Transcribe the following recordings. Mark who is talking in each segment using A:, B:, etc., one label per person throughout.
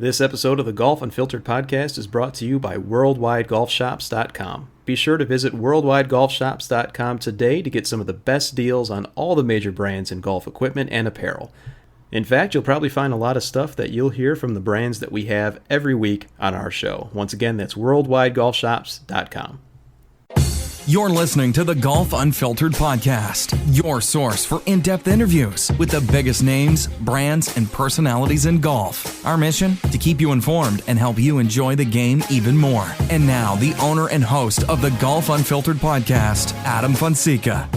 A: This episode of the Golf Unfiltered podcast is brought to you by WorldwideGolfShops.com. Be sure to visit WorldwideGolfShops.com today to get some of the best deals on all the major brands in golf equipment and apparel. In fact, you'll probably find a lot of stuff that you'll hear from the brands that we have every week on our show. Once again, that's WorldwideGolfShops.com.
B: You're listening to the Golf Unfiltered podcast, your source for in-depth interviews with the biggest names, brands, and personalities in golf. Our mission? To keep you informed and help you enjoy the game even more. And now, the owner and host of the Golf Unfiltered podcast, Adam Fonseca.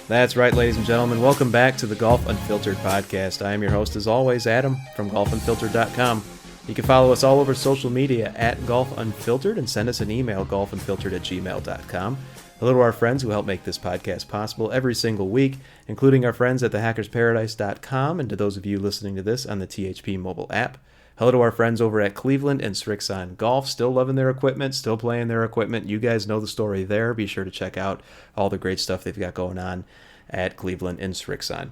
A: That's right, ladies and gentlemen. Welcome back to the Golf Unfiltered podcast. I am your host, as always, Adam from GolfUnfiltered.com. You can follow us all over social media at Golf Unfiltered and send us an email, golfunfiltered@gmail.com. Hello to our friends who help make this podcast possible every single week, including our friends at thehackersparadise.com and to those of you listening to this on the THP mobile app. Hello to our friends over at Cleveland and Srixon Golf, still loving their equipment, still playing their equipment. You guys know the story there. Be sure to check out all the great stuff they've got going on at Cleveland and Srixon.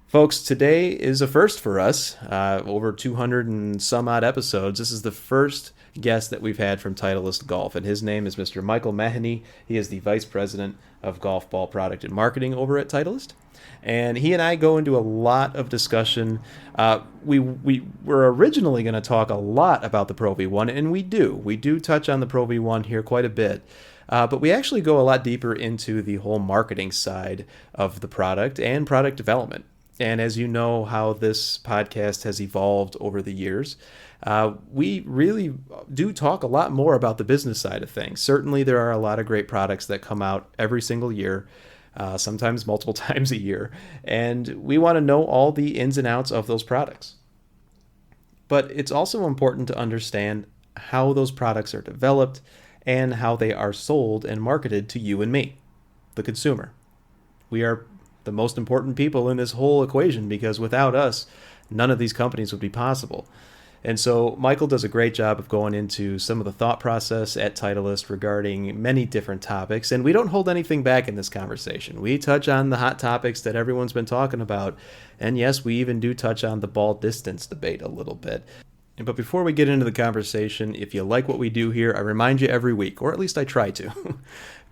A: Folks, today is a first for us, over 200 and some odd episodes. This is the first guest that we've had from Titleist Golf, and his name is Mr. Michael Mahoney. He is the Vice President of Golf Ball Product and Marketing over at Titleist. And he and I go into a lot of discussion. We were originally going to talk a lot about the Pro V1, and we do. We do touch on the Pro V1 here quite a bit. But we actually go a lot deeper into the whole marketing side of the product and product development. And as you know how this podcast has evolved over the years, we really do talk a lot more about the business side of things. Certainly there are a lot of great products that come out every single year, sometimes multiple times a year, and we want to know all the ins and outs of those products. But it's also important to understand how those products are developed and how they are sold and marketed to you and me, the consumer. We are the most important people in this whole equation because without us, none of these companies would be possible. And so Michael does a great job of going into some of the thought process at Titleist regarding many different topics, and we don't hold anything back in this conversation. We touch on the hot topics that everyone's been talking about, and yes, we even do touch on the ball distance debate a little bit. But before we get into the conversation, if you like what we do here, I remind you every week, or at least I try to,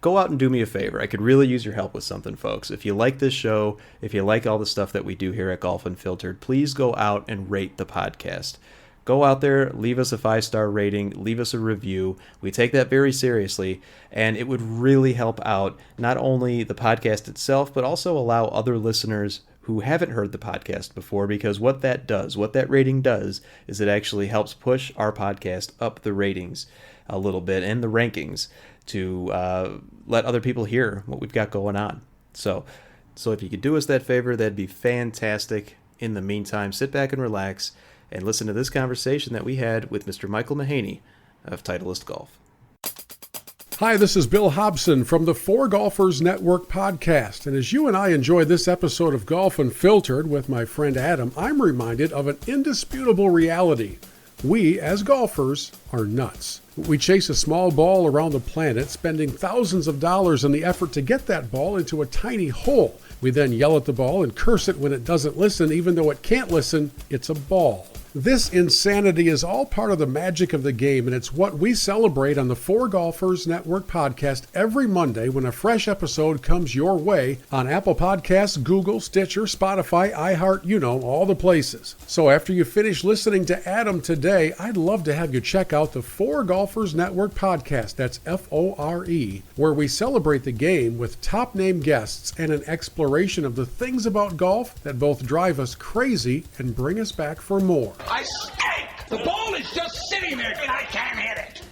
A: go out and do me a favor. I could really use your help with something, folks. If you like this show, if you like all the stuff that we do here at Golf Unfiltered, please go out and rate the podcast. Go out there, leave us a 5-star rating, leave us a review. We take that very seriously, and it would really help out not only the podcast itself, but also allow other listeners who haven't heard the podcast before, because what that rating does, is it actually helps push our podcast up the ratings a little bit and the rankings to let other people hear what we've got going on. So if you could do us that favor, that'd be fantastic. In the meantime, sit back and relax and listen to this conversation that we had with Mr. Michael Mahoney of Titleist Golf.
C: Hi, this is Bill Hobson from the For Golfers Network podcast. And as you and I enjoy this episode of Golf Unfiltered with my friend Adam, I'm reminded of an indisputable reality. We, as golfers, are nuts. We chase a small ball around the planet, spending thousands of dollars in the effort to get that ball into a tiny hole. We then yell at the ball and curse it when it doesn't listen, even though it can't listen. It's a ball. This insanity is all part of the magic of the game, and it's what we celebrate on the For Golfers Network podcast every Monday when a fresh episode comes your way on Apple Podcasts, Google, Stitcher, Spotify, iHeart, all the places. So after you finish listening to Adam today, I'd love to have you check out the For Golfers Network podcast, that's FORE, where we celebrate the game with top-name guests and an exploration of the things about golf that both drive us crazy and bring us back for more.
D: I stink! The ball is just sitting there and I can't hit it!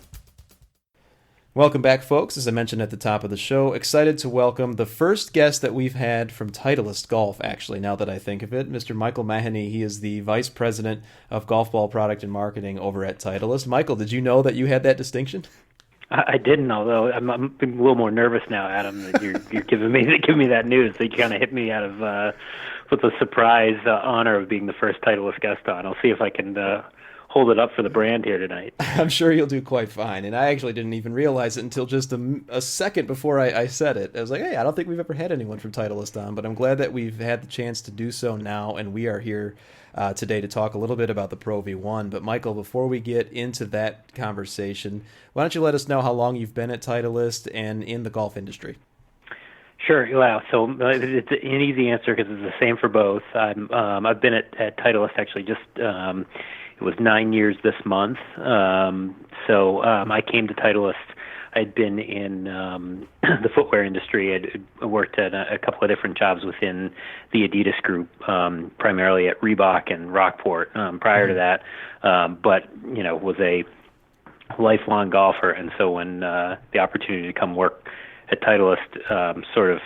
A: Welcome back, folks. As I mentioned at the top of the show, excited to welcome the first guest that we've had from Titleist Golf, actually, now that I think of it, Mr. Michael Mahoney. He is the Vice President of Golf Ball Product and Marketing over at Titleist. Michael, did you know that you had that distinction?
E: I didn't, although I'm a little more nervous now, Adam, that you're giving me that news. So you kind of hit me out of with the surprise honor of being the first Titleist guest on. I'll see if I can hold it up for the brand here tonight.
A: I'm sure you'll do quite fine. And I actually didn't even realize it until just a second before I said it. I was like, hey, I don't think we've ever had anyone from Titleist on, but I'm glad that we've had the chance to do so now, and we are here today to talk a little bit about the Pro V1. But Michael, before we get into that conversation, why don't you let us know how long you've been at Titleist and in the golf industry?
E: Sure. Wow. So it's an easy answer because it's the same for both. I've been at Titleist actually just it was 9 years this month. I came to Titleist. I'd been in the footwear industry. I'd worked at a couple of different jobs within the Adidas group, primarily at Reebok and Rockport prior to that, but was a lifelong golfer. And so when the opportunity to come work at Titleist sort of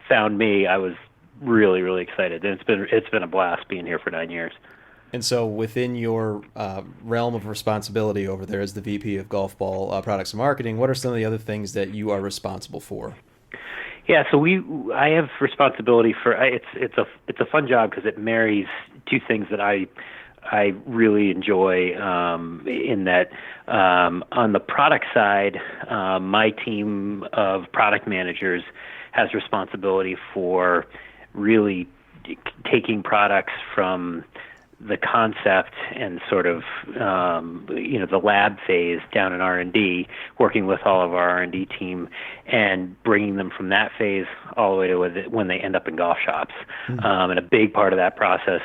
E: found me, I was really, really excited. And it's been a blast being here for 9 years.
A: And so within your realm of responsibility over there as the VP of Golf Ball Products and Marketing, what are some of the other things that you are responsible for? Yeah, so I have responsibility for it's a fun job because it marries two things that I really enjoy in that on the product side, my team of product managers has responsibility for really taking products from the concept and sort of the lab phase down in R&D, working with all of our R&D team and bringing them from that phase all the way to when they end up in golf shops. And a big part of that process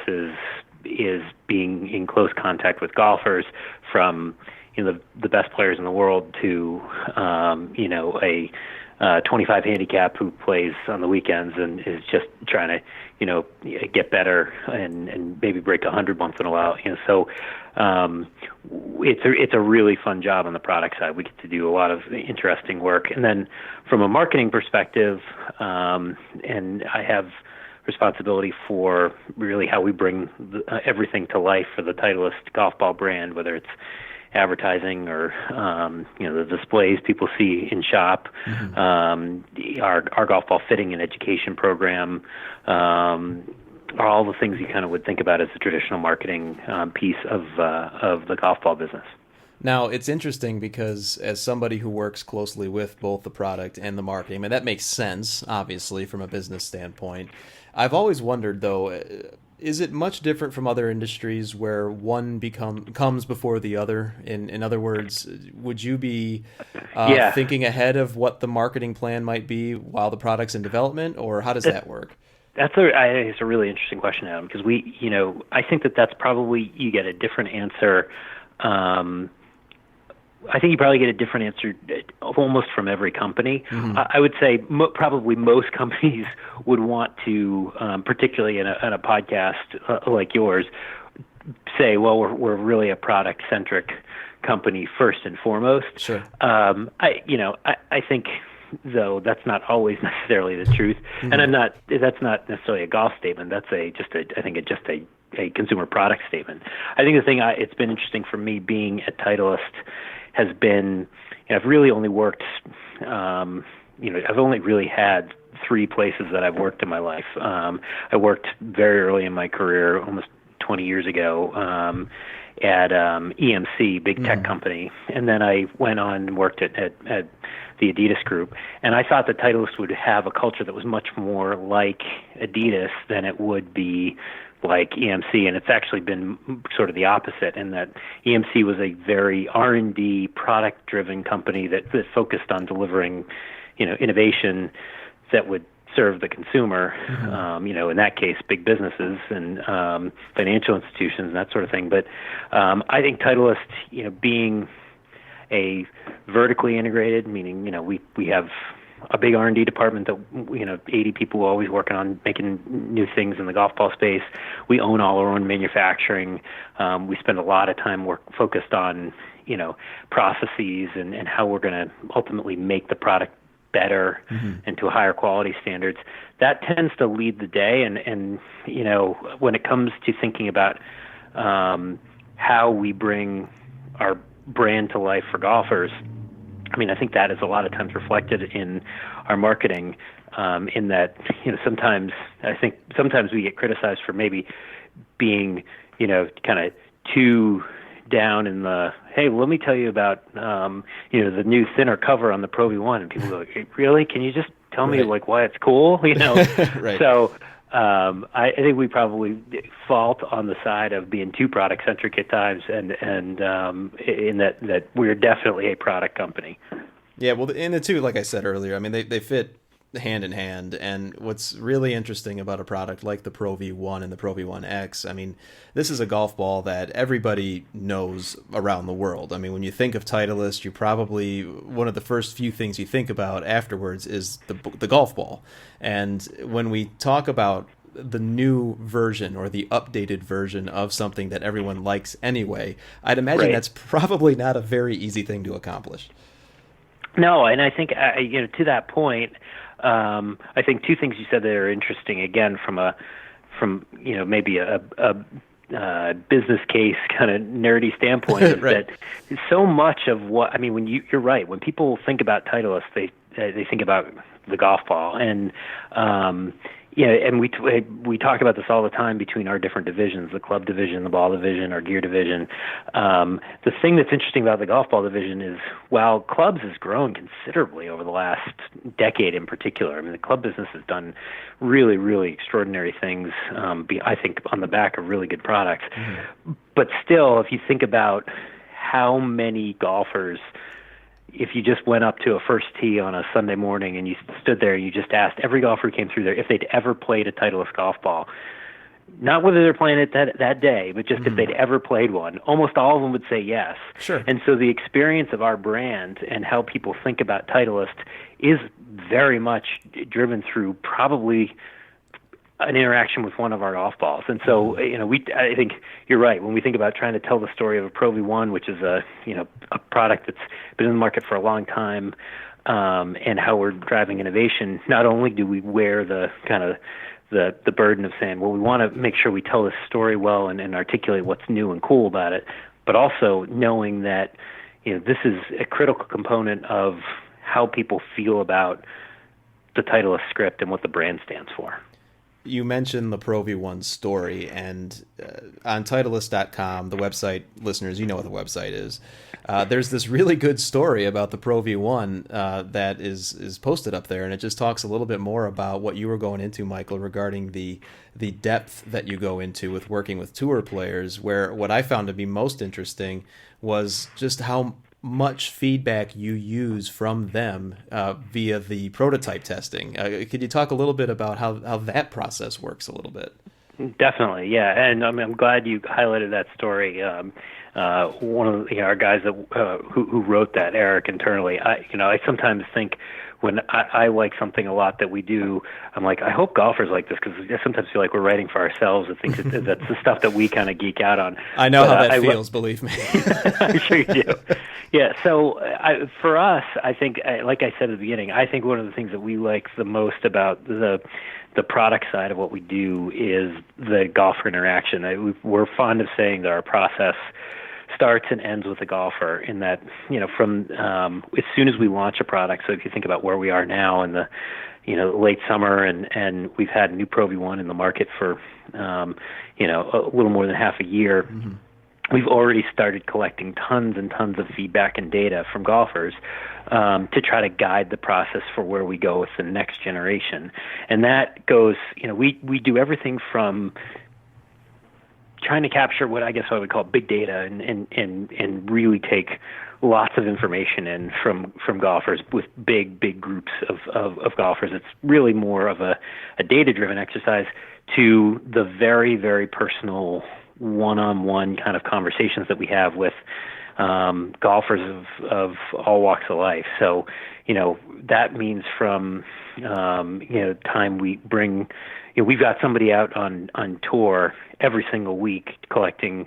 A: is being in close contact with golfers, from the best players in the world to a 25 handicap who plays on the weekends and is just trying to get better and maybe break 100 once in a while. So it's a really fun job on the product side. We get to do a lot of interesting work. And then from a marketing perspective, and I have responsibility for really how we bring everything to life for the Titleist golf ball brand, whether it's advertising or the displays people see in shop, our golf ball fitting and education program, are all the things you kind of would think about as the traditional marketing piece of the golf ball business. Now, it's interesting because as somebody who works closely with both the product and the marketing, I mean, that makes sense, obviously, from a business standpoint. I've always wondered, though, is it much different from other industries where one comes before the other? In other words, would you be thinking ahead of what the marketing plan might be while the product's in development, or how does that work?
E: I think it's a really interesting question, Adam, because I think that's probably, you get a different answer. I think you probably get a different answer almost from every company. I would say probably most companies would want to, particularly in a podcast like yours, say, well, we're really a product-centric company first and foremost. Sure. I think, though, that's not always necessarily the truth, and that's not necessarily a golf statement. That's I think it's just a consumer product statement. I think the thing it's been interesting for me being at Titleist has been, I've really only worked, I've only really had 3 places that I've worked in my life. I worked very early in my career, almost 20 years ago, at EMC, big tech company, and then I went on and worked at the Adidas group, and I thought that Titleist would have a culture that was much more like Adidas than it would be like EMC, and it's actually been sort of the opposite, in that EMC was a very R&D product-driven company that focused on delivering, innovation that would serve the consumer, in that case, big businesses and financial institutions and that sort of thing. But I think Titleist, being a vertically integrated, meaning, we have a big R&D department that, 80 people always working on making new things in the golf ball space. We own all our own manufacturing. We spend a lot of time focused on, processes and how we're going to ultimately make the product better and to higher quality standards. That tends to lead the day. And when it comes to thinking about how we bring our brand to life for golfers, I think that is a lot of times reflected in our marketing, in that, sometimes we get criticized for maybe being, kind of too down in the, hey, let me tell you about, the new thinner cover on the Pro V1. And people go, hey, really? Can you just tell me why it's cool? Right. So I think we probably fault on the side of being too product centric at times, and in that we're definitely a product company.
A: Yeah, well, and the two, like I said earlier, I mean, they fit hand in hand. And what's really interesting about a product like the Pro V1 and the Pro V1X, I mean, this is a golf ball that everybody knows around the world. I mean, when you think of Titleist, you probably, one of the first few things you think about afterwards is the golf ball. And when we talk about the new version or the updated version of something that everyone likes anyway, I'd imagine that's probably not a very easy thing to accomplish.
E: No, and I think to that point, I think two things you said that are interesting. Again, from maybe a business case kind of nerdy standpoint, is
A: right.
E: That so much of what I mean, when you're right, when people think about Titleist, they think about the golf ball, and and we talk about this all the time between our different divisions, the club division, the ball division, our gear division. The thing that's interesting about the golf ball division is, while clubs has grown considerably over the last decade in particular, I mean, the club business has done really, really extraordinary things, I think, on the back of really good products. Mm-hmm. But still, if you think about how many golfers, if you just went up to a first tee on a Sunday morning and you stood there and you just asked every golfer who came through there if they'd ever played a Titleist golf ball, not whether they're playing it that day, but just if they'd ever played one, almost all of them would say yes.
A: Sure.
E: And so the experience of our brand and how people think about Titleist is very much driven through probably an interaction with one of our golf balls. And so, I think you're right. When we think about trying to tell the story of a Pro V1, which is a product that's been in the market for a long time, and how we're driving innovation, not only do we wear the kind of the burden of saying, well, we want to make sure we tell this story well and articulate what's new and cool about it, but also knowing that, this is a critical component of how people feel about the Titleist script and what the brand stands for.
A: You mentioned the Pro V1 story, and on Titleist.com, the website, listeners, you know what the website is. There's this really good story about the Pro V1 that is posted up there, and it just talks a little bit more about what you were going into, Michael, regarding the depth that you go into with working with tour players, where what I found to be most interesting was just how much feedback you use from them via the prototype testing. Could you talk a little bit about how that process works a little bit?
E: Definitely, yeah, and I'm glad you highlighted that story. One of our guys that who wrote that, Eric, internally, I sometimes think when I like something a lot that we do, I'm like, I hope golfers like this, because I sometimes feel like we're writing for ourselves. I think that's the stuff that we kind of geek out on.
A: I know how that feels, believe me.
E: I'm sure you do. Yeah, so for us, I think, like I said at the beginning, I think one of the things that we like the most about the product side of what we do is the golfer interaction. We're fond of saying that our process starts and ends with the golfer, in that, from as soon as we launch a product. So if you think about where we are now in the late summer, and we've had a new Pro V1 in the market for a little more than half a year. Mm-hmm. We've already started collecting tons and tons of feedback and data from golfers to try to guide the process for where we go with the next generation. And that goes, we do everything from trying to capture what I guess I would call big data and really take lots of information in from golfers with big groups of golfers. It's really more of a data-driven exercise, to the very, very personal one-on-one kind of conversations that we have with golfers of all walks of life. So, that means from, time we bring, we've got somebody out on tour every single week collecting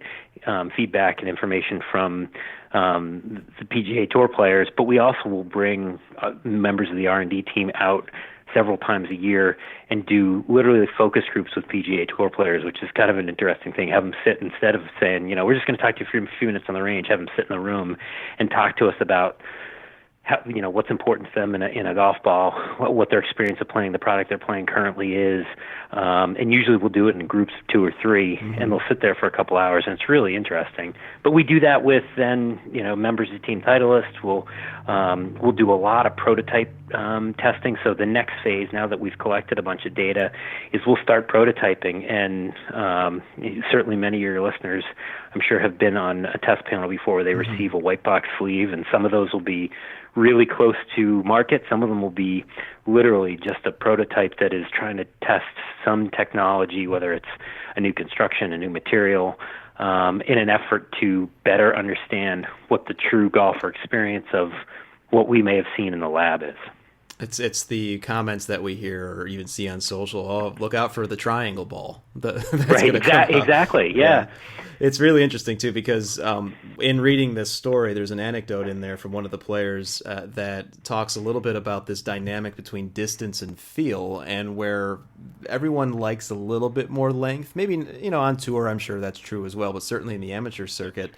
E: feedback and information from the PGA Tour players, but we also will bring members of the R&D team out several times a year and do literally focus groups with PGA Tour players, which is kind of an interesting thing. Have them sit, instead of saying, we're just going to talk to you for a few minutes on the range, have them sit in the room and talk to us about how, what's important to them in a golf ball, what their experience of playing the product they're playing currently is. And usually we'll do it in groups of 2 or 3, mm-hmm. and they'll sit there for a couple hours, and it's really interesting. But we do that with then, members of Team Titleist. We'll do a lot of prototype testing. So the next phase, now that we've collected a bunch of data, is we'll start prototyping. And certainly many of your listeners, I'm sure, have been on a test panel before where they receive a white box sleeve, and some of those will be really close to market. Some of them will be literally just a prototype that is trying to test some technology, whether it's a new construction, a new material, in an effort to better understand what the true golfer experience of what we may have seen in the lab is.
A: It's the comments that we hear or even see on social. Oh, look out for the triangle ball.
E: Right, exactly, yeah.
A: It's really interesting, too, because in reading this story, there's an anecdote in there from one of the players that talks a little bit about this dynamic between distance and feel, and where everyone likes a little bit more length. Maybe, on tour, I'm sure that's true as well, but certainly in the amateur circuit.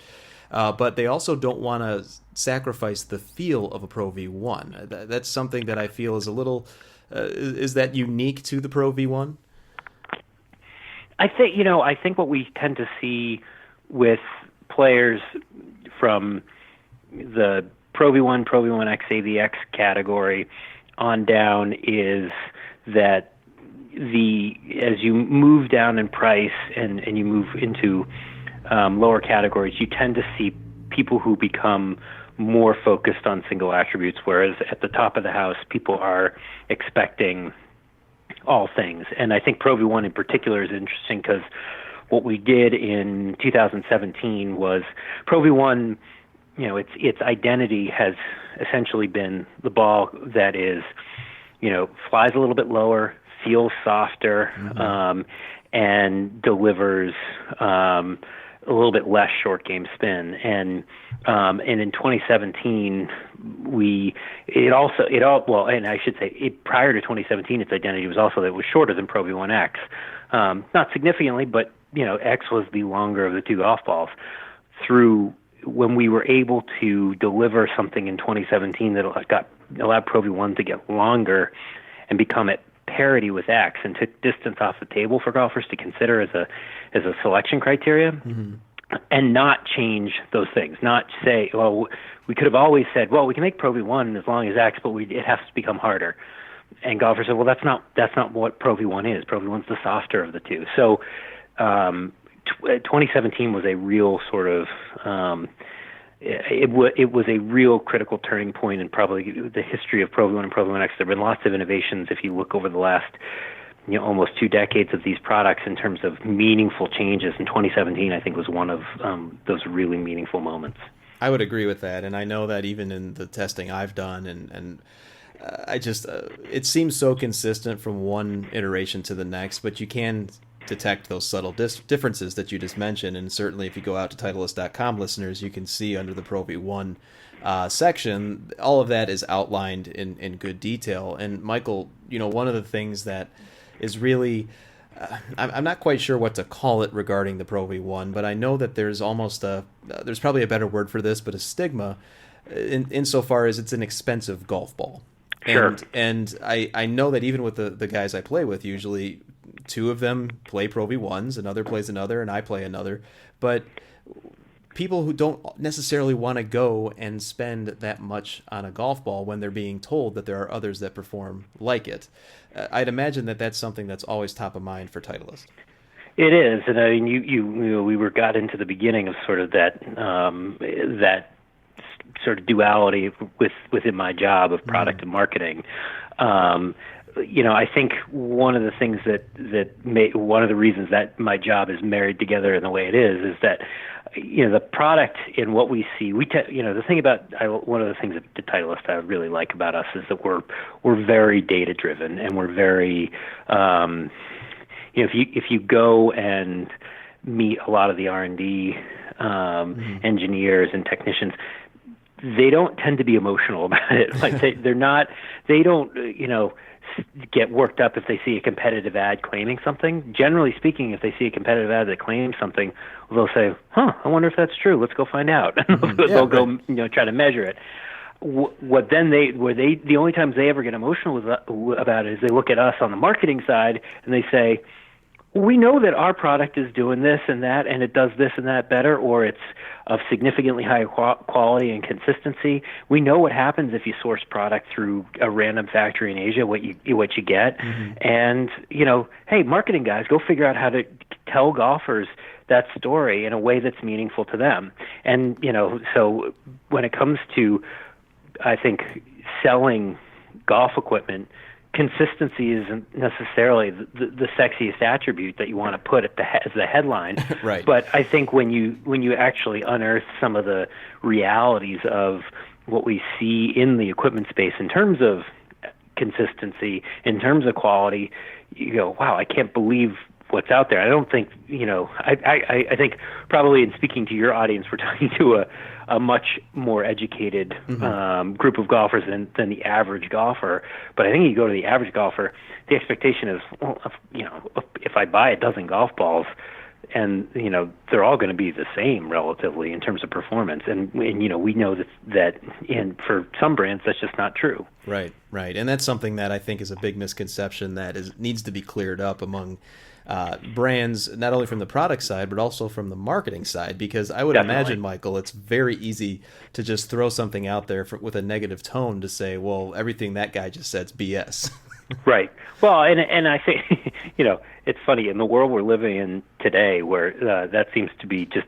A: But they also don't want to sacrifice the feel of a Pro V1. That's something that I feel is a little, is that unique to the Pro V1?
E: I think what we tend to see with players from the Pro V1, Pro V1X, AVX category on down is that as you move down in price and you move into lower categories, you tend to see people who become more focused on single attributes, whereas at the top of the house, people are expecting all things. And I think Pro V1 in particular is interesting because what we did in 2017 was Pro V1, its identity has essentially been the ball that is, flies a little bit lower, feels softer, and delivers a little bit less short game spin. And in 2017, prior to 2017, its identity was also that it was shorter than Pro V1X. Not significantly, but X was the longer of the two golf balls. When we were able to deliver something in 2017 that allowed Pro V1 to get longer and become at parity with X, and took distance off the table for golfers to consider as a selection criteria, and not change those things. Not say, well, we could have always said, well, we can make Pro V1 as long as X, but it has to become harder. And golfers said, well, that's not what Pro V1 is. Pro V1's the softer of the two. So 2017 was a real sort of it was a real critical turning point in probably the history of Pro V1 and Pro V1X. There have been lots of innovations if you look over the last almost 2 decades of these products in terms of meaningful changes. And 2017, I think, was one of those really meaningful moments.
A: I would agree with that, and I know that even in the testing I've done, and I just it seems so consistent from one iteration to the next, but you can detect those subtle differences that you just mentioned. And certainly if you go out to Titleist.com, listeners, you can see under the Pro V1 section, all of that is outlined in good detail. And Michael, one of the things that is really, I'm not quite sure what to call it regarding the Pro V1, but I know that there's almost there's probably a better word for this, but a stigma insofar as it's an expensive golf ball.
E: Sure.
A: And I know that even with the guys I play with, usually 2 of them play Pro V1s, another plays another, and I play another. But people who don't necessarily want to go and spend that much on a golf ball when they're being told that there are others that perform like it, I'd imagine that that's something that's always top of mind for Titleist.
E: It is, and I mean, we got into the beginning of sort of that sort of duality within my job of product and marketing. I think one of the things one of the reasons that my job is married together in the way it is that, the product in what we see, the thing about, one of the things at Titleist I really like about us is that we're very data driven, and we're very, if you go and meet a lot of the R&D engineers and technicians, they don't tend to be emotional about it. Like they don't get worked up if they see a competitive ad claiming something. Generally speaking, if they see a competitive ad that claims something, they'll say, I wonder if that's true. Let's go find out. They'll go, try to measure it. The only times they ever get emotional about it is they look at us on the marketing side and they say, we know that our product is doing this and that, and it does this and that better, or it's of significantly higher quality and consistency. We know what happens if you source product through a random factory in Asia, what you get. Mm-hmm. And, hey, marketing guys, go figure out how to tell golfers that story in a way that's meaningful to them. And, so when it comes to, I think, selling golf equipment, consistency isn't necessarily the sexiest attribute that you want to put as the headline.
A: Right.
E: But I think when you actually unearth some of the realities of what we see in the equipment space in terms of consistency, in terms of quality, you go, wow, I can't believe what's out there. I don't think, I think probably in speaking to your audience, we're talking to a much more educated group of golfers than the average golfer. But I think you go to the average golfer, the expectation is, well, if I buy a dozen golf balls, and they're all going to be the same relatively in terms of performance, and we know that for some brands that's just not true.
A: Right, and that's something that I think is a big misconception that needs to be cleared up among brands, not only from the product side, but also from the marketing side, because I would imagine, Michael, it's very easy to just throw something out there with a negative tone to say, well, everything that guy just said's BS.
E: Right. Well, and I think, it's funny, in the world we're living in today where that seems to be just,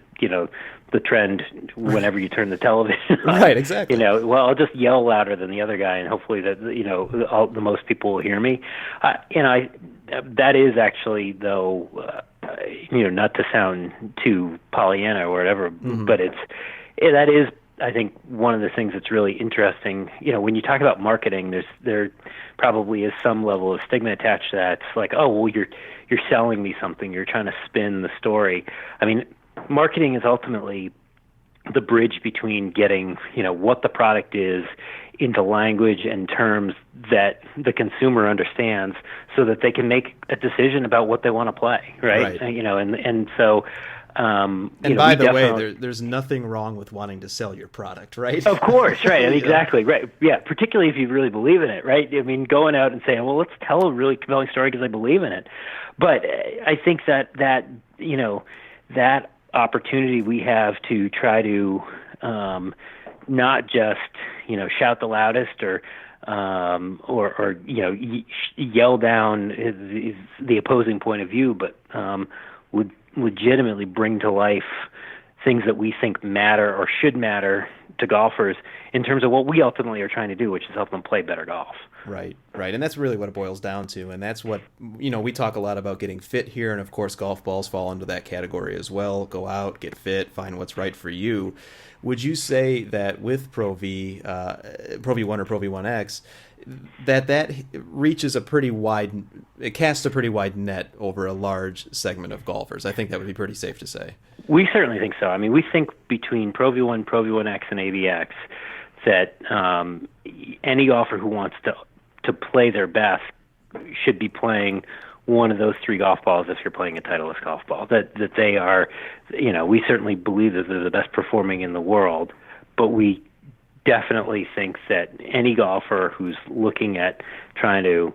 E: the trend whenever you turn the television on.
A: Right, exactly.
E: Well, I'll just yell louder than the other guy, and hopefully that, the most people will hear me. That is actually, though, not to sound too Pollyanna or whatever, but that is, I think, one of the things that's really interesting. When you talk about marketing, there probably is some level of stigma attached to that. It's like, oh, well, you're selling me something. You're trying to spin the story. I mean, marketing is ultimately the bridge between getting, what the product is into language and terms that the consumer understands so that they can make a decision about what they want to play, right? And so...
A: and by the way, there's nothing wrong with wanting to sell your product, right?
E: Of course, right, exactly, right. Yeah, particularly if you really believe in it, right? I mean, going out and saying, well, let's tell a really compelling story because I believe in it. But I think that opportunity we have to try to not just shout the loudest or yell down the opposing point of view, but would legitimately bring to life things that we think matter or should matter to golfers in terms of what we ultimately are trying to do, which is help them play better golf.
A: Right. And that's really what it boils down to. And that's what, we talk a lot about getting fit here. And of course, golf balls fall into that category as well. Go out, get fit, find what's right for you. Would you say that with Pro V1 or Pro V1X, that reaches it casts a pretty wide net over a large segment of golfers? I think that would be pretty safe to say.
E: We certainly think so. I mean, we think between Pro V1, Pro V1X, and AVX that any golfer who wants to play their best should be playing one of those three golf balls if you're playing a Titleist golf ball. That they are, we certainly believe that they're the best performing in the world, but we definitely think that any golfer who's looking at trying to,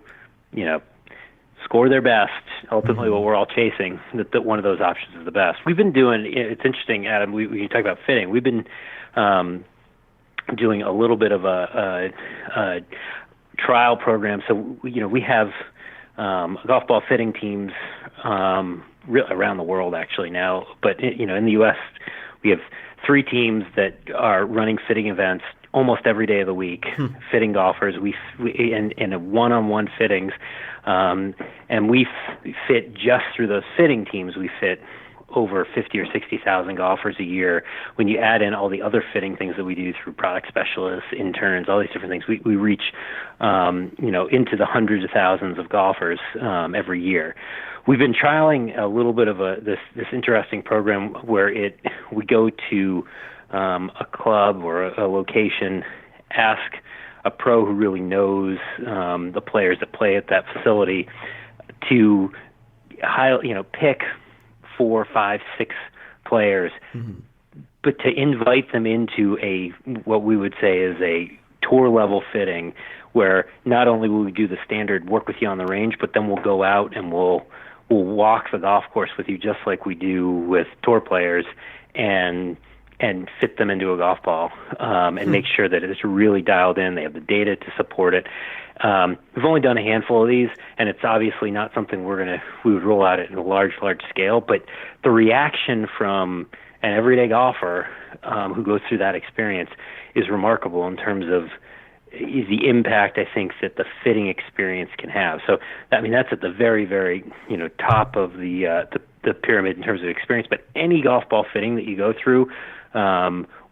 E: score their best, ultimately what we're all chasing, that one of those options is the best. We've been doing, it's interesting, Adam, when you talk about fitting, we've been doing a little bit of a trial program. So, we have golf ball fitting teams around the world actually now, but, in the U.S., we have 3 teams that are running fitting events almost every day of the week, fitting golfers. We in a one-on-one fittings, and we fit just through those fitting teams. We fit over 50 or 60,000 golfers a year. When you add in all the other fitting things that we do through product specialists, interns, all these different things, we reach into the hundreds of thousands of golfers every year. We've been trialing a little bit of this interesting program where we go to a club or a location, ask a pro who really knows the players that play at that facility to pick 4, 5, 6 players, but to invite them into what we would say is a tour level fitting, where not only will we do the standard work with you on the range, but then we'll go out and we'll will walk the golf course with you just like we do with tour players, and fit them into a golf ball, and make sure that it's really dialed in. They have the data to support it. We've only done a handful of these, and it's obviously not something we would roll out at a large scale, but the reaction from an everyday golfer who goes through that experience is remarkable in terms of the impact I think that the fitting experience can have. So, I mean, that's at the very, very top of the pyramid in terms of experience. But any golf ball fitting that you go through,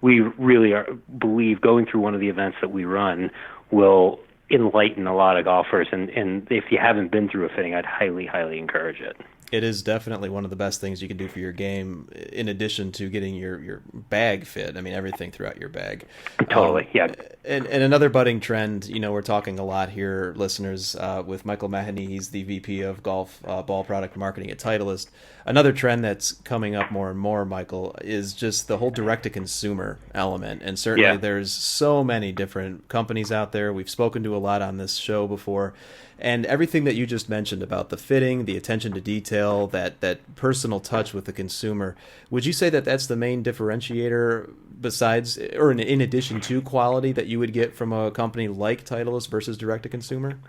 E: we really believe going through one of the events that we run will enlighten a lot of golfers. And if you haven't been through a fitting, I'd highly, highly encourage it.
A: It is definitely one of the best things you can do for your game, in addition to getting your bag fit. I mean, everything throughout your bag.
E: Totally, yeah.
A: And another budding trend, we're talking a lot here, listeners, with Michael Mahoney. He's the VP of Golf Ball Product Marketing at Titleist. Another trend that's coming up more and more, Michael, is just the whole direct-to-consumer element. And certainly there's so many different companies out there. We've spoken to a lot on this show before. And everything that you just mentioned about the fitting, the attention to detail, that personal touch with the consumer, would you say that that's the main differentiator besides, or in addition to quality, that you would get from a company like Titleist versus direct-to-consumer?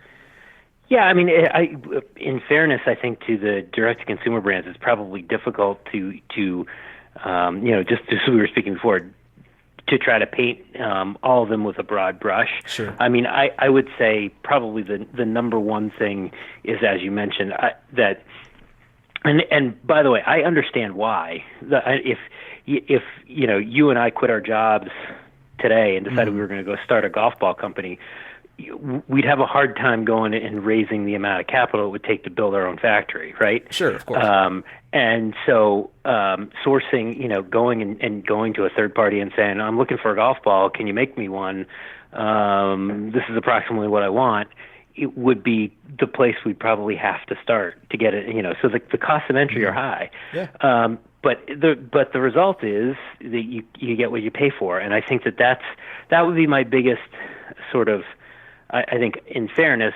E: Yeah, I mean, in fairness, I think to the direct-to-consumer brands, it's probably difficult to just as we were speaking before, to try to paint all of them with a broad brush.
A: Sure.
E: I mean, I would say probably the number one thing is, as you mentioned, that, and by the way, I understand why. If you and I quit our jobs today and decided we were going to go start a golf ball company, we'd have a hard time going and raising the amount of capital it would take to build our own factory, right?
A: Sure, of course.
E: And so sourcing, going to a third party and saying, I'm looking for a golf ball, can you make me one? This is approximately what I want. It would be the place we'd probably have to start to get it, so the costs of entry are high.
A: Yeah.
E: But the result is that you get what you pay for. And I think that would be my biggest sort of, I think, in fairness,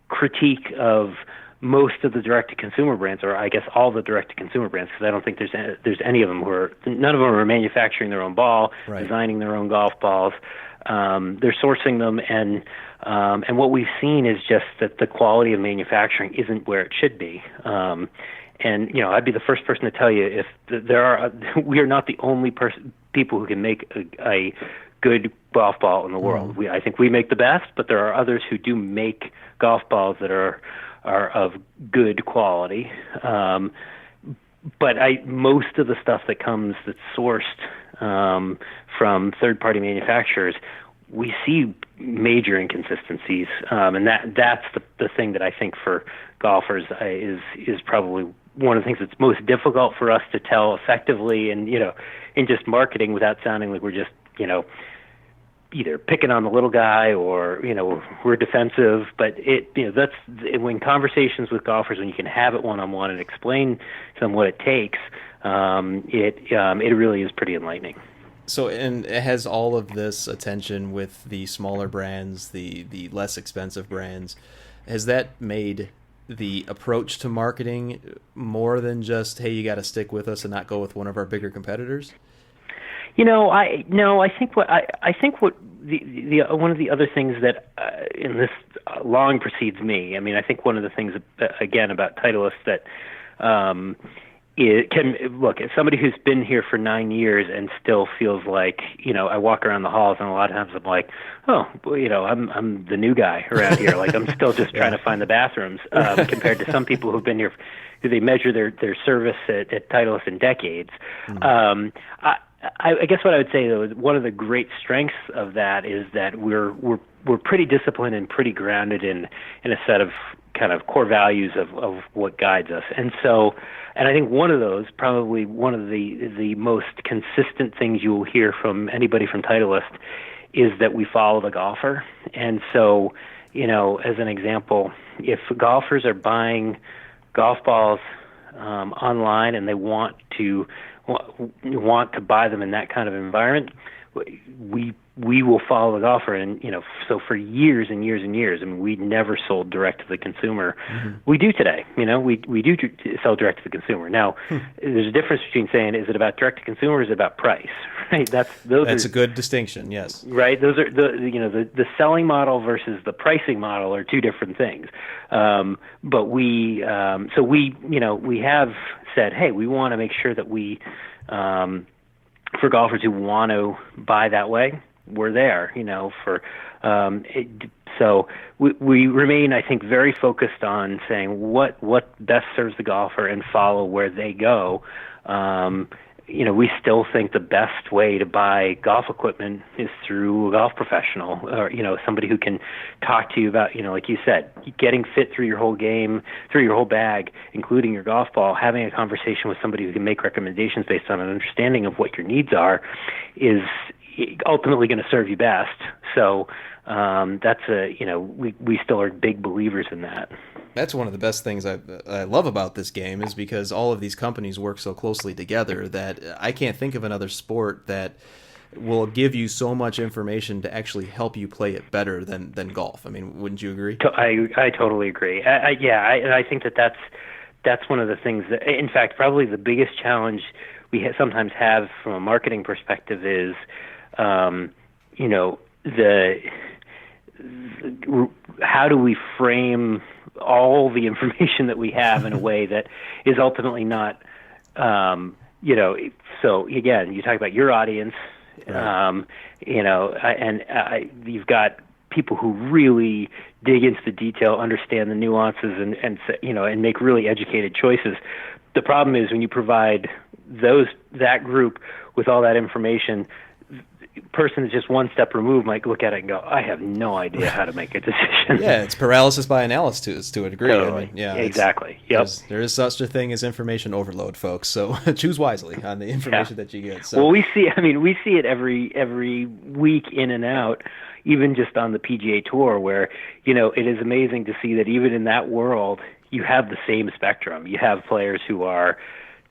E: critique of most of the direct-to-consumer brands, or I guess all the direct-to-consumer brands, because I don't think there's any of them none of them are manufacturing their own ball,
A: right,
E: designing their own golf balls. They're sourcing them, and what we've seen is just that the quality of manufacturing isn't where it should be. And I'd be the first person to tell you if we are not the only people who can make a good golf ball in the world. I think we make the best, but there are others who do make golf balls that are of good quality. But most of the stuff that's sourced from third-party manufacturers, we see major inconsistencies, and that's the thing that I think for golfers is probably one of the things that's most difficult for us to tell effectively, and in just marketing without sounding like we're just either picking on the little guy or we're defensive. But that's when conversations with golfers, when you can have it one-on-one and explain to them what it takes, it really is pretty enlightening.
A: So, and it has all of this attention with the smaller brands, the less expensive brands. Has that made the approach to marketing more than just, hey, you got to stick with us and not go with one of our bigger competitors?
E: I think what the one of the other things that in this long precedes me. I mean, I think one of the things again about Titleist that it can look as somebody who's been here for 9 years and still feels like I walk around the halls and a lot of times I'm like, I'm the new guy around here. Like I'm still just trying to find the bathrooms compared to some people who've been here. They measure their service at Titleist in decades. I guess what I would say though is one of the great strengths of that is that we're pretty disciplined and pretty grounded in a set of kind of core values of what guides us. And I think one of those, probably one of the most consistent things you will hear from anybody from Titleist is that we follow the golfer. And so, as an example, if golfers are buying golf balls online and they want to buy them in that kind of environment, we will follow the golfer. And so for years and years and years, I mean, we never sold direct to the consumer. Mm-hmm. We do today. We do sell direct to the consumer. Now, there's a difference between saying, is it about direct to consumer or is it about price? Right? That's
A: a good distinction. Yes.
E: Right. Those are the selling model versus the pricing model are two different things. But we have said, hey, we want to make sure that we, for golfers who want to buy that way, we're there, so we remain, I think, very focused on saying what best serves the golfer and follow where they go. We still think the best way to buy golf equipment is through a golf professional, or somebody who can talk to you about, like you said, getting fit through your whole game, through your whole bag, including your golf ball. Having a conversation with somebody who can make recommendations based on an understanding of what your needs are is ultimately going to serve you best. So that's we still are big believers in that.
A: That's one of the best things I love about this game, is because all of these companies work so closely together that I can't think of another sport that will give you so much information to actually help you play it better than golf. I mean, wouldn't you agree?
E: I totally agree. I think that's one of the things that, in fact, probably the biggest challenge we sometimes have from a marketing perspective is, how do we frame all the information that we have in a way that is ultimately not, so again, you talk about your audience, right. You've got people who really dig into the detail, understand the nuances, and make really educated choices. The problem is when you provide that group with all that information, person that's just one step removed might look at it and go, I have no idea how to make a decision.
A: Yeah, it's paralysis by analysis to a degree.
E: Totally.
A: I mean, yeah,
E: exactly. Yep.
A: There is such a thing as information overload, folks. So choose wisely on the information that you get. So.
E: Well, we see it every week in and out, even just on the PGA Tour, where it is amazing to see that even in that world, you have the same spectrum. You have players who are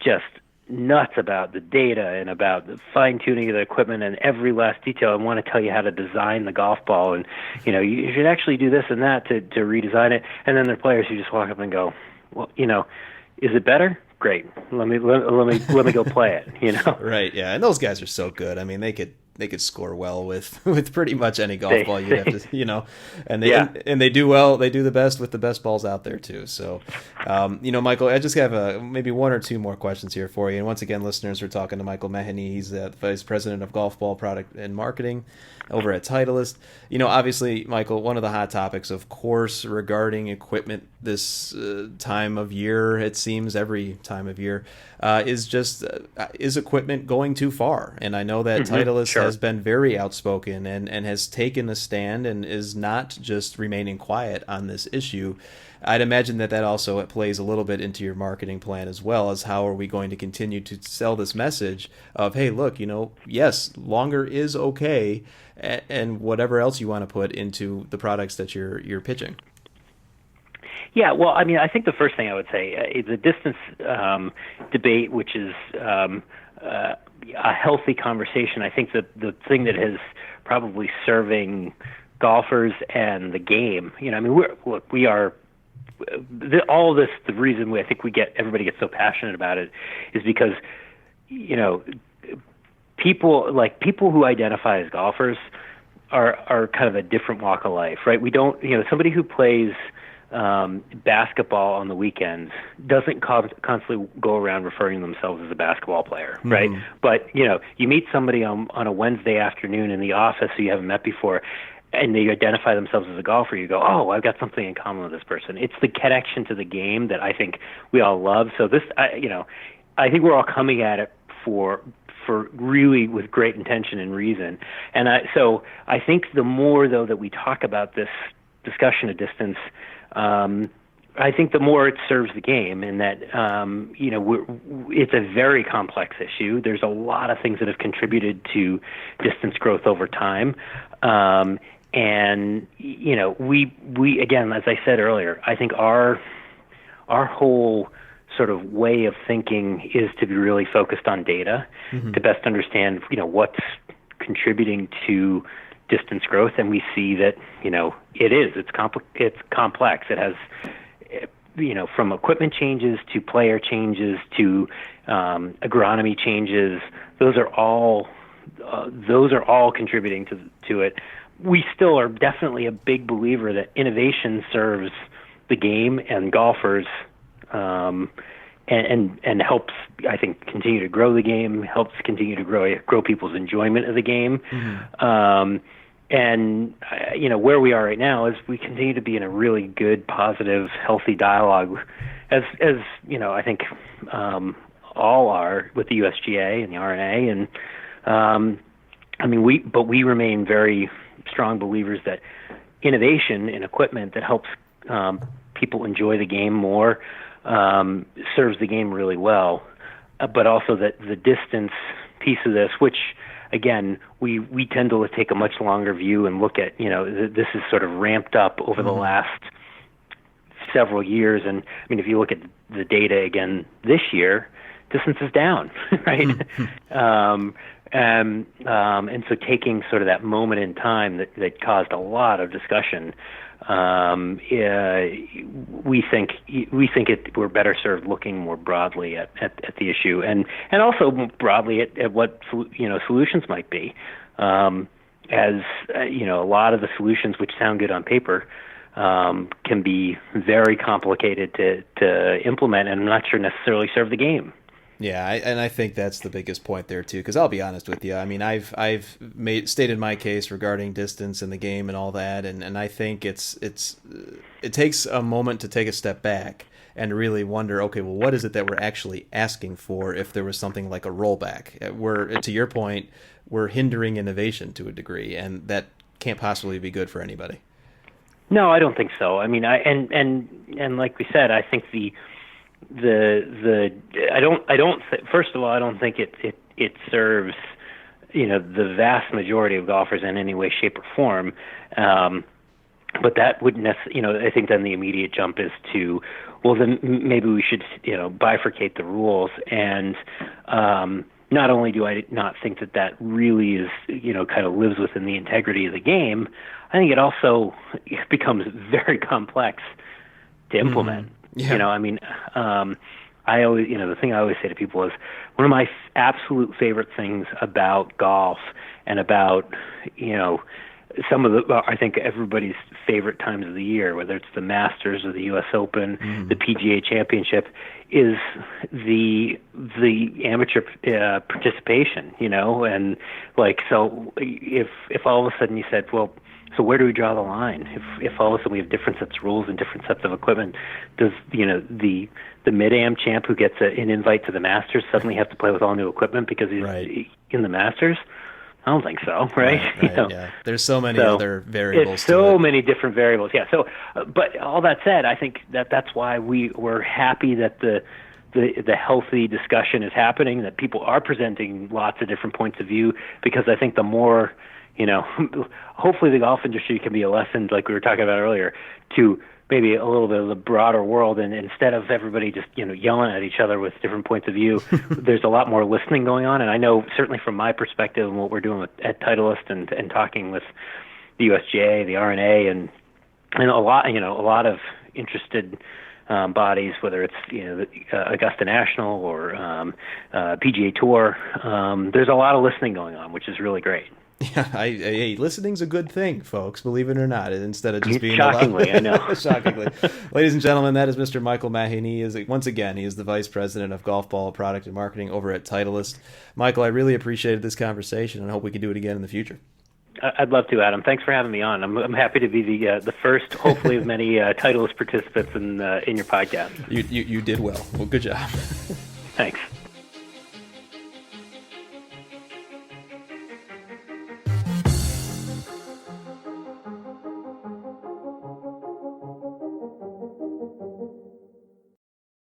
E: just nuts about the data and about the fine-tuning of the equipment and every last detail, and want to tell you how to design the golf ball, and you should actually do this and that to redesign it. And then there are players who just walk up and go, well, is it better? Great, let me go play it.
A: Right, yeah, and those guys are so good. I mean, they could score well with pretty much any golf ball you'd have to, and they do well. They do the best with the best balls out there too. So, Michael, I just have maybe one or two more questions here for you. And once again, listeners, we're talking to Michael Mahoney. He's the Vice President of Golf Ball Product and Marketing over at Titleist. Obviously, Michael, one of the hot topics, of course, regarding equipment this time of year, it seems every time of year, is equipment going too far? And I know that Titleist has been very outspoken and has taken a stand and is not just remaining quiet on this issue. I'd imagine that also plays a little bit into your marketing plan as well, as how are we going to continue to sell this message of, hey, look, yes, longer is okay, and whatever else you want to put into the products that you're pitching.
E: Yeah, well, I mean, I think the first thing I would say is the distance debate, which is a healthy conversation. I think that the thing that is probably serving golfers and the game, we are all this. The reason I think everybody gets so passionate about it is because people who identify as golfers are kind of a different walk of life, right? We don't, somebody who plays basketball on the weekends doesn't constantly go around referring themselves as a basketball player, right? Mm-hmm. But you meet somebody on a Wednesday afternoon in the office who you haven't met before, and they identify themselves as a golfer. You go, oh, I've got something in common with this person. It's the connection to the game that I think we all love. So this, I think we're all coming at it for really with great intention and reason. And so I think the more though that we talk about this discussion of distance, I think the more it serves the game, in that it's a very complex issue. There's a lot of things that have contributed to distance growth over time, and we again, as I said earlier, I think our whole sort of way of thinking is to be really focused on data to best understand, what's contributing to distance growth. And we see that, it's complex. It has, from equipment changes to player changes to agronomy changes. Those are all contributing to it. We still are definitely a big believer that innovation serves the game and golfers, and helps, I think, continue to grow the game, helps continue to grow people's enjoyment of the game. And where we are right now is we continue to be in a really good, positive, healthy dialogue, as I think all are with the USGA and the RNA, and we remain very strong believers that innovation in equipment that helps people enjoy the game more serves the game really well, but also that the distance piece of this, which again we tend to take a much longer view and look at, this is sort of ramped up over the last several years, and I mean if you look at the data again this year, distance is down, right? And so taking sort of that moment in time that caused a lot of discussion, we think we're better served looking more broadly at the issue, and also more broadly at what solutions might be, as a lot of the solutions which sound good on paper can be very complicated to implement, and I'm not sure necessarily serve the game.
A: Yeah, and I think that's the biggest point there too. Because I'll be honest with you, I mean, I've stated my case regarding distance in the game and all that, and I think it takes a moment to take a step back and really wonder, okay, well, what is it that we're actually asking for? If there was something like a rollback, to your point, we're hindering innovation to a degree, and that can't possibly be good for anybody.
E: No, I don't think so. I mean, and like we said, I think first of all, I don't think it serves the vast majority of golfers in any way, shape, or form. But that wouldn't necessarily, I think then the immediate jump is to, well, then maybe we should bifurcate the rules. And not only do I not think that really is kind of lives within the integrity of the game, I think it also becomes very complex to implement.
A: Yeah.
E: I always, the thing I always say to people is one of my absolute favorite things about golf and about, some of I think everybody's favorite times of the year, whether it's the Masters or the U.S. Open, the PGA Championship, is the amateur participation, and so if all of a sudden you said, well, so where do we draw the line? If all of a sudden we have different sets of rules and different sets of equipment, does the mid-am champ who gets an invite to the Masters suddenly have to play with all new equipment because he's in the Masters? I don't think so, right?
A: Yeah. There's so many other variables.
E: It's so many different variables. Yeah. So, but all that said, I think that's why we're happy that the healthy discussion is happening, that people are presenting lots of different points of view, because I think the more, hopefully the golf industry can be a lesson, like we were talking about earlier, to maybe a little bit of the broader world, and instead of everybody just yelling at each other with different points of view, there's a lot more listening going on. And I know certainly from my perspective and what we're doing at Titleist and talking with the USGA, the RNA, and a lot of interested bodies, whether it's Augusta National or PGA Tour, there's a lot of listening going on, which is really great.
A: Yeah, hey, listening's a good thing, folks, believe it or not, instead of just being
E: shockingly, I know.
A: Shockingly. Ladies and gentlemen, that is Mr. Michael Mahoney. He is the Vice President of Golf Ball Product and Marketing over at Titleist. Michael, I really appreciated this conversation and hope we can do it again in the future.
E: I'd love to, Adam. Thanks for having me on. I'm happy to be the first, hopefully, of many Titleist participants in your podcast.
A: You did well. Well, good job.
E: Thanks.